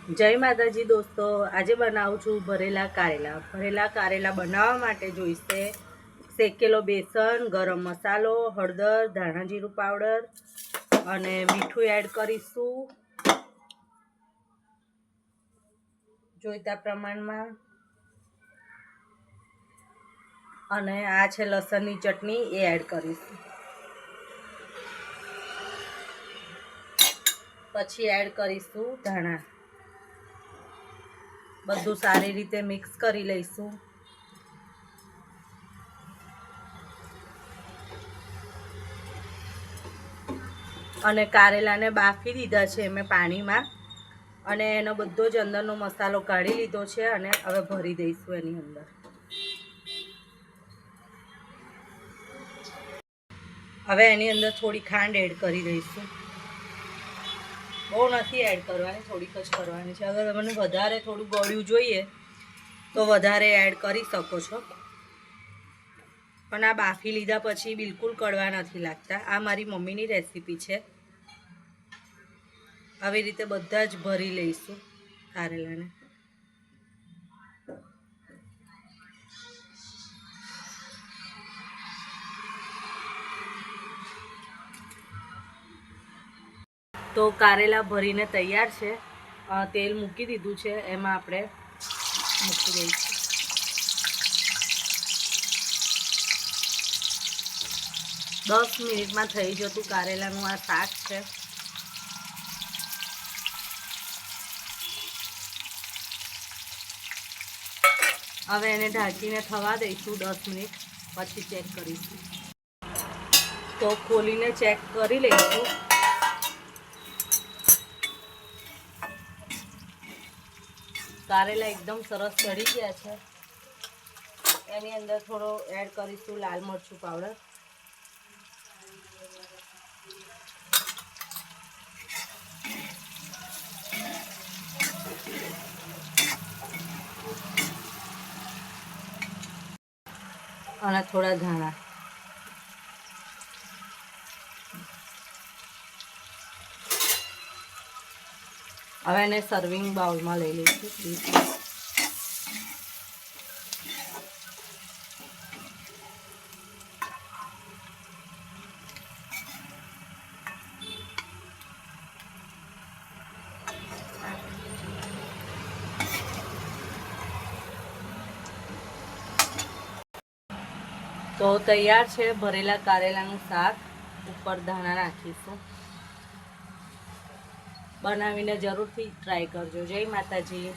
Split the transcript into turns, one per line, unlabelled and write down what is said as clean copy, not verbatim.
जय माताजी दोस्तों, आज बनाવું છું ભરેલા કારેલા બનાવવા માટે જોઈશે શેકેલો બેસન, ગરમ મસાલો, હળદર, ધાણા જીરું પાવડર અને મીઠું એડ કરીશું જોઈતા પ્રમાણમાં। અને આ છે લસણની ચટણી, એ એડ કરીશું। પછી એડ કરીશું ધાણા। બધું સારી રીતે મિક્સ કરી લઈશું। અને કારેલાને બાફી દીધા છે મેં પાણીમાં, અને એનો બધો જ અંદરનો મસાલો કાઢી લીધો છે અને હવે ભરી દઈશું એની અંદર। હવે એની અંદર થોડી ખાંડ એડ કરી દઈશું। બહુ નથી એડ કરવાની, થોડીક જ કરવાની છે। અગર તમને વધારે થોડું ગળ્યું જોઈએ તો વધારે એડ કરી શકો છો, પણ આ બાફી લીધા પછી બિલકુલ કડવા નથી લાગતા। આ મારી મમ્મીની રેસીપી છે। આવી રીતે બધા જ ભરી લઈશું કારેલાને। તો કારેલા ભરીને તૈયાર છે। તેલ મૂકી દીધું છે, એમાં આપણે મૂકી દઈશું। દસ મિનિટમાં થઈ જતું કારેલાનું આ શાક છે। હવે એને ઢાંકીને થવા દઈશું 10 મિનિટ, પછી ચેક કરીશું। તો ખોલીને ચેક કરી લઈશું। કારેલા એકદમ સરસ ચડી ગયા છે। એની અંદર થોડો એડ કરીશું લાલ મરચું પાવડર, અને થોડા ધાણા। હવે એને સર્વિંગ બાઉલમાં લઈ લઈશું। તો તૈયાર છે ભરેલા કારેલાનું શાક। ઉપર ધાણા નાખીશું। બનાવીને જરૂરથી ટ્રાય કરજો। જય માતાજી।